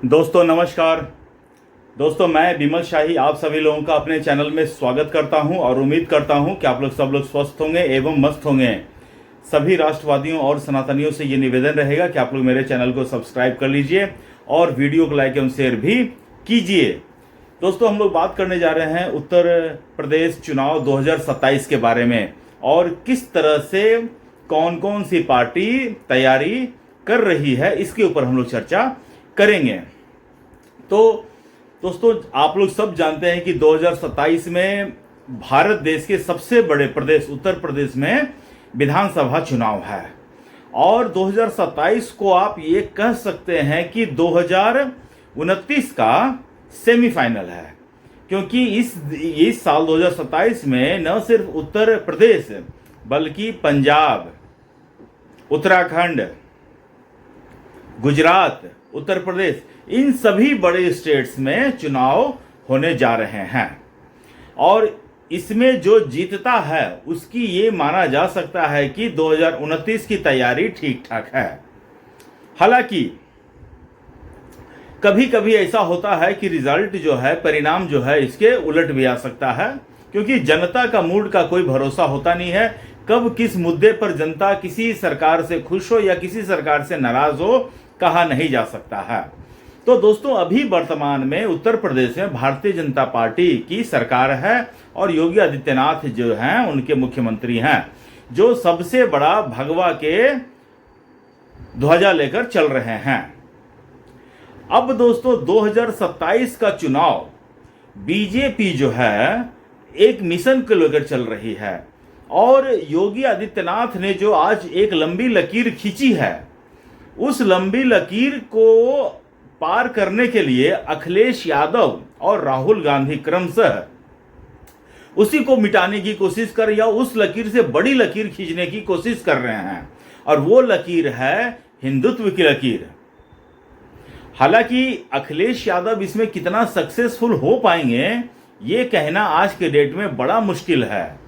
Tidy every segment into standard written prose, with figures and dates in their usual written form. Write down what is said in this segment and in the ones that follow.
दोस्तों नमस्कार। दोस्तों मैं विमल शाही आप सभी लोगों का अपने चैनल में स्वागत करता हूं और उम्मीद करता हूं कि आप लोग सब लोग स्वस्थ होंगे एवं मस्त होंगे। सभी राष्ट्रवादियों और सनातनियों से ये निवेदन रहेगा कि आप लोग मेरे चैनल को सब्सक्राइब कर लीजिए और वीडियो को लाइक एवं शेयर भी कीजिए। दोस्तों हम लोग बात करने जा रहे हैं उत्तर प्रदेश चुनाव 2027 के बारे में और किस तरह से कौन कौन सी पार्टी तैयारी कर रही है, इसके ऊपर हम लोग चर्चा करेंगे। तो दोस्तों आप लोग सब जानते हैं कि 2027 में भारत देश के सबसे बड़े प्रदेश उत्तर प्रदेश में विधानसभा चुनाव है और 2027 को आप ये कह सकते हैं कि 2029 का सेमीफाइनल है, क्योंकि इस साल 2027 में न सिर्फ उत्तर प्रदेश बल्कि पंजाब, उत्तराखंड, गुजरात, उत्तर प्रदेश, इन सभी बड़े स्टेट्स में चुनाव होने जा रहे हैं और इसमें जो जीतता है उसकी ये माना जा सकता है कि 2029 की तैयारी ठीक ठाक है। हालांकि कभी कभी ऐसा होता है कि रिजल्ट जो है, परिणाम जो है, इसके उलट भी आ सकता है, क्योंकि जनता का मूड का कोई भरोसा होता नहीं है। कब किस मुद्दे पर जनता किसी सरकार से खुश हो या किसी सरकार से नाराज हो, कहा नहीं जा सकता है। तो दोस्तों अभी वर्तमान में उत्तर प्रदेश में भारतीय जनता पार्टी की सरकार है और योगी आदित्यनाथ जो हैं उनके मुख्यमंत्री हैं, जो सबसे बड़ा भगवा के ध्वजा लेकर चल रहे हैं। अब दोस्तों 2027 का चुनाव बीजेपी जो है एक मिशन को लेकर चल रही है और योगी आदित्यनाथ ने जो आज एक लंबी लकीर खींची है, उस लंबी लकीर को पार करने के लिए अखिलेश यादव और राहुल गांधी क्रमशः उसी को मिटाने की कोशिश कर या उस लकीर से बड़ी लकीर खींचने की कोशिश कर रहे हैं और वो लकीर है हिंदुत्व की लकीर। हालांकि अखिलेश यादव इसमें कितना सक्सेसफुल हो पाएंगे ये कहना आज के डेट में बड़ा मुश्किल है,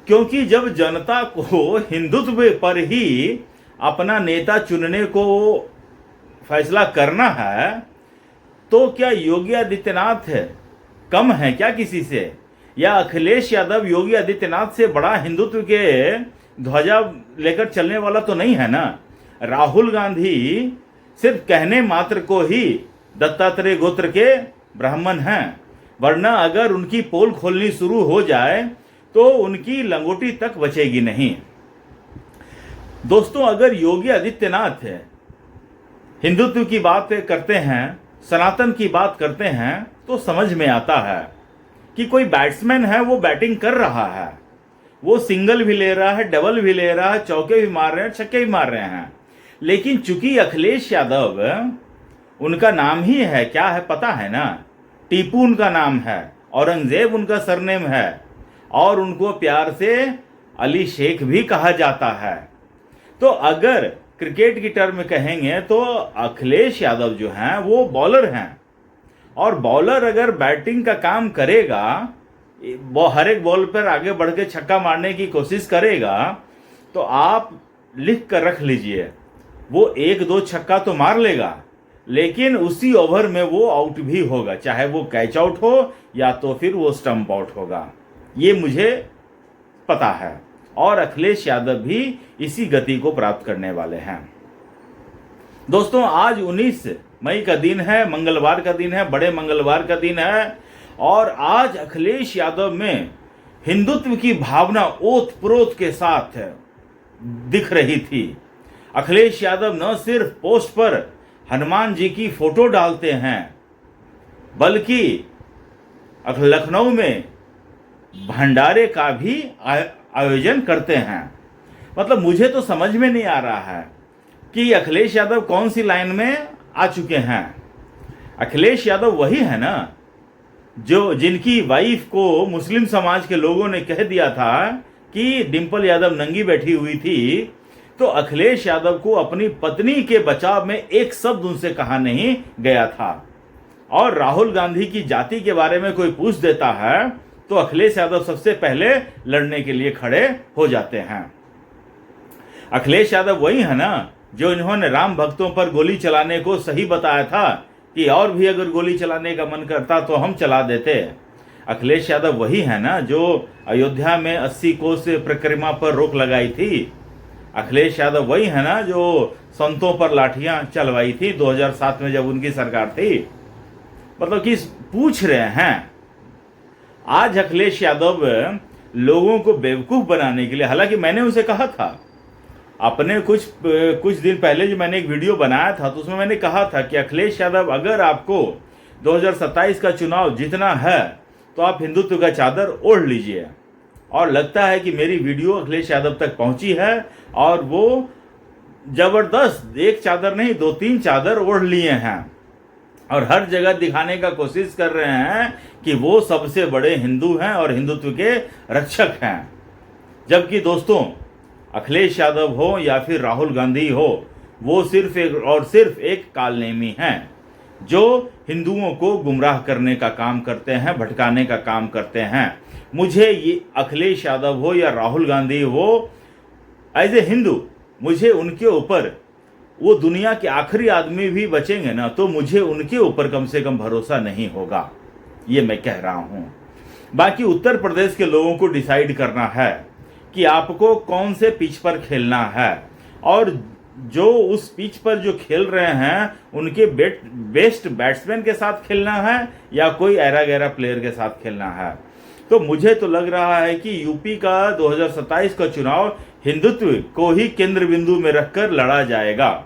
क्योंकि जब जनता को हिंदुत्व पर ही अपना नेता चुनने को फैसला करना है, तो क्या योगी आदित्यनाथ कम है क्या किसी से, या अखिलेश यादव योगी आदित्यनाथ से बड़ा हिंदुत्व के ध्वजा लेकर चलने वाला तो नहीं है ना। राहुल गांधी सिर्फ कहने मात्र को ही दत्तात्रेय गोत्र के ब्राह्मण हैं, वरना अगर उनकी पोल खोलनी शुरू हो जाए तो उनकी लंगोटी तक बचेगी नहीं। दोस्तों अगर योगी आदित्यनाथ हिंदुत्व की बात करते हैं, सनातन की बात करते हैं, तो समझ में आता है कि कोई बैट्समैन है, वो बैटिंग कर रहा है, वो सिंगल भी ले रहा है, डबल भी ले रहा है, चौके भी मार रहे हैं, छक्के भी मार रहे हैं। लेकिन चूंकि अखिलेश यादव, उनका नाम ही है, क्या है पता है ना, टीपू उनका नाम है, औरंगजेब उनका सरनेम है और उनको प्यार से अली शेख भी कहा जाता है। तो अगर क्रिकेट की टर्म में कहेंगे तो अखिलेश यादव जो हैं वो बॉलर हैं और बॉलर अगर बैटिंग का काम करेगा, वो हर एक बॉल पर आगे बढ़ के छक्का मारने की कोशिश करेगा, तो आप लिख कर रख लीजिए, वो एक दो छक्का तो मार लेगा, लेकिन उसी ओवर में वो आउट भी होगा, चाहे वो कैच आउट हो या तो फिर वो स्टंप आउट होगा। ये मुझे पता है और अखिलेश यादव भी इसी गति को प्राप्त करने वाले हैं। दोस्तों आज 19 मई का दिन है, मंगलवार का दिन है, बड़े मंगलवार का दिन है और आज अखिलेश यादव में हिंदुत्व की भावना ओत प्रोत के साथ दिख रही थी। अखिलेश यादव न सिर्फ पोस्ट पर हनुमान जी की फोटो डालते हैं, बल्कि लखनऊ में भंडारे का भी आयोजन करते हैं। मतलब मुझे तो समझ में नहीं आ रहा है कि अखिलेश यादव कौन सी लाइन में आ चुके हैं। अखिलेश यादव वही है ना जो जिनकी वाइफ को मुस्लिम समाज के लोगों ने कह दिया था कि डिंपल यादव नंगी बैठी हुई थी, तो अखिलेश यादव को अपनी पत्नी के बचाव में एक शब्द उनसे कहा नहीं गया था। और राहुल गांधी की जाति के बारे में कोई पूछ देता है तो अखिलेश यादव सबसे पहले लड़ने के लिए खड़े हो जाते हैं। अखिलेश यादव वही है ना जो इन्होंने राम भक्तों पर गोली चलाने को सही बताया था कि और भी अगर गोली चलाने का मन करता तो हम चला देते। अखिलेश यादव वही है ना जो अयोध्या में 80 कोस परिक्रमा पर रोक लगाई थी। अखिलेश यादव वही है ना जो संतों पर लाठियां चलवाई थी 2007 में जब उनकी सरकार थी। मतलब कि पूछ रहे हैं आज अखिलेश यादव लोगों को बेवकूफ बनाने के लिए, हालांकि मैंने उसे कहा था अपने कुछ दिन पहले जो मैंने एक वीडियो बनाया था तो उसमें मैंने कहा था कि अखिलेश यादव अगर आपको 2027 का चुनाव जीतना है तो आप हिंदुत्व का चादर ओढ़ लीजिए। और लगता है कि मेरी वीडियो अखिलेश यादव तक पहुंची है और वो जबरदस्त एक चादर नहीं 2-3 चादर ओढ़ लिए हैं और हर जगह दिखाने का कोशिश कर रहे हैं कि वो सबसे बड़े हिंदू हैं और हिंदुत्व के रक्षक हैं। जबकि दोस्तों अखिलेश यादव हो या फिर राहुल गांधी हो, वो सिर्फ एक कालनेमी हैं जो हिंदुओं को गुमराह करने का काम करते हैं, भटकाने का काम करते हैं। मुझे ये अखिलेश यादव हो या राहुल गांधी हो, एज ए हिंदू मुझे उनके ऊपर, वो दुनिया के आखिरी आदमी भी बचेंगे ना तो मुझे उनके ऊपर कम से कम भरोसा नहीं होगा, ये मैं कह रहा हूं। बाकी उत्तर प्रदेश के लोगों को डिसाइड करना है कि आपको कौन से पिच पर खेलना है और जो उस पिच पर जो खेल रहे हैं उनके बेस्ट बैट्समैन के साथ खेलना है या कोई ऐरा गैरा प्लेयर के साथ खेलना है। तो मुझे तो लग रहा है कि यूपी का 2027 का चुनाव हिंदुत्व को ही केंद्र बिंदु में रखकर लड़ा जाएगा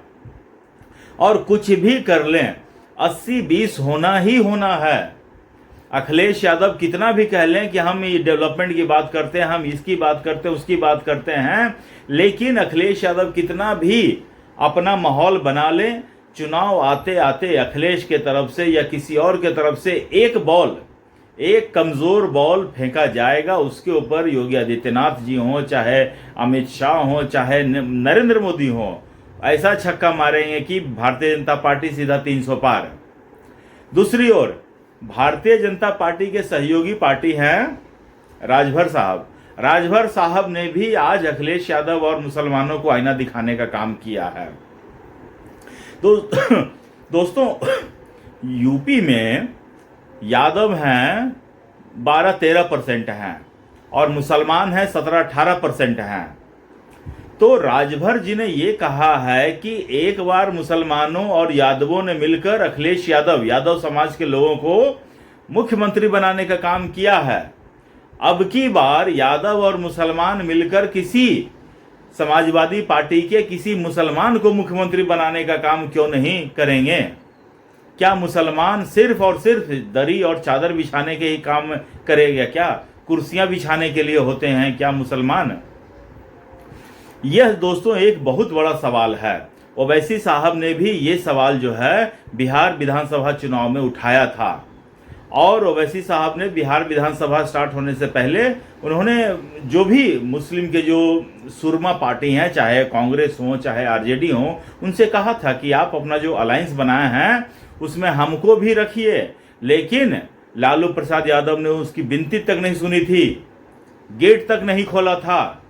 और कुछ भी कर लें 80-20 होना ही होना है। अखिलेश यादव कितना भी कह लें कि हम ये डेवलपमेंट की बात करते हैं, हम इसकी बात करते हैं, उसकी बात करते हैं, लेकिन अखिलेश यादव कितना भी अपना माहौल बना लें, चुनाव आते आते अखिलेश के तरफ से या किसी और के तरफ से एक कमजोर बॉल फेंका जाएगा। उसके ऊपर योगी आदित्यनाथ जी हों, चाहे अमित शाह हों, चाहे नरेंद्र मोदी हों, ऐसा छक्का मारेंगे कि भारतीय जनता पार्टी सीधा 300 पार। दूसरी ओर भारतीय जनता पार्टी के सहयोगी पार्टी हैं राजभर साहब। राजभर साहब ने भी आज अखिलेश यादव और मुसलमानों को आईना दिखाने का काम किया है। तो दोस्तों यूपी में यादव हैं 12-13% हैं और मुसलमान हैं 17-18% हैं। तो राजभर जी ने ये कहा है कि एक बार मुसलमानों और यादवों ने मिलकर अखिलेश यादव समाज के लोगों को मुख्यमंत्री बनाने का काम किया है। अब की बार यादव और मुसलमान मिलकर किसी समाजवादी पार्टी के किसी मुसलमान को मुख्यमंत्री बनाने का काम क्यों नहीं करेंगे? क्या मुसलमान सिर्फ और सिर्फ दरी और चादर बिछाने के ही काम करेगा? क्या कुर्सियां बिछाने के लिए होते हैं क्या मुसलमान? यह दोस्तों एक बहुत बड़ा सवाल है। ओवैसी साहब ने भी ये सवाल जो है बिहार विधानसभा चुनाव में उठाया था और ओवैसी साहब ने बिहार विधानसभा स्टार्ट होने से पहले उन्होंने जो भी मुस्लिम के जो सुरमा पार्टी हैं, चाहे कांग्रेस हो चाहे आरजेडी हो, उनसे कहा था कि आप अपना जो अलायंस बनाए हैं उसमें हमको भी रखिए। लेकिन लालू प्रसाद यादव ने उसकी विनती तक नहीं सुनी थी, गेट तक नहीं खोला था।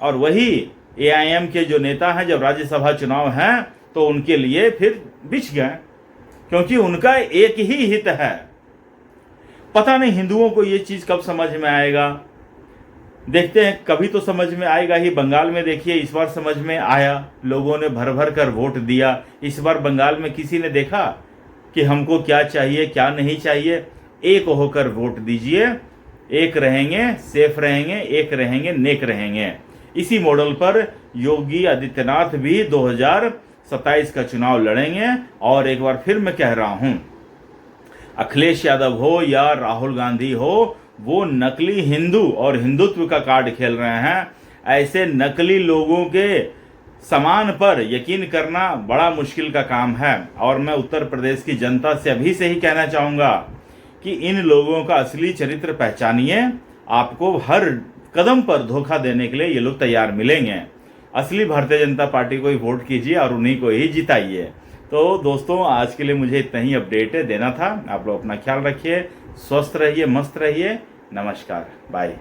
और वही एआईएम के जो नेता हैं जब राज्यसभा चुनाव हैं तो उनके लिए फिर बिछ गए, क्योंकि उनका एक ही हित है। पता नहीं हिंदुओं को ये चीज कब समझ में आएगा, देखते हैं। कभी तो समझ में आएगा ही। बंगाल में देखिए इस बार समझ में आया, लोगों ने भर भर कर वोट दिया। इस बार बंगाल में किसी ने देखा कि हमको क्या चाहिए क्या नहीं चाहिए? एक होकर वोट दीजिए, एक रहेंगे सेफ रहेंगे, एक रहेंगे नेक रहेंगे। इसी मॉडल पर योगी आदित्यनाथ भी 2027 का चुनाव लड़ेंगे। और एक बार फिर मैं कह रहा हूं, अखिलेश यादव हो या राहुल गांधी हो, वो नकली हिंदू और हिंदुत्व का कार्ड खेल रहे हैं। ऐसे नकली लोगों के समान पर यकीन करना बड़ा मुश्किल का काम है। और मैं उत्तर प्रदेश की जनता से अभी से ही कहना चाहूंगा कि इन लोगों का असली चरित्र पहचानिए। आपको हर कदम पर धोखा देने के लिए ये लोग तैयार मिलेंगे। असली भारतीय जनता पार्टी को ही वोट कीजिए और उन्हीं को ही जिताइए। तो दोस्तों आज के लिए मुझे इतना ही अपडेट देना था। आप लोग अपना ख्याल रखिए, स्वस्थ रहिए, मस्त रहिए। नमस्कार, बाय।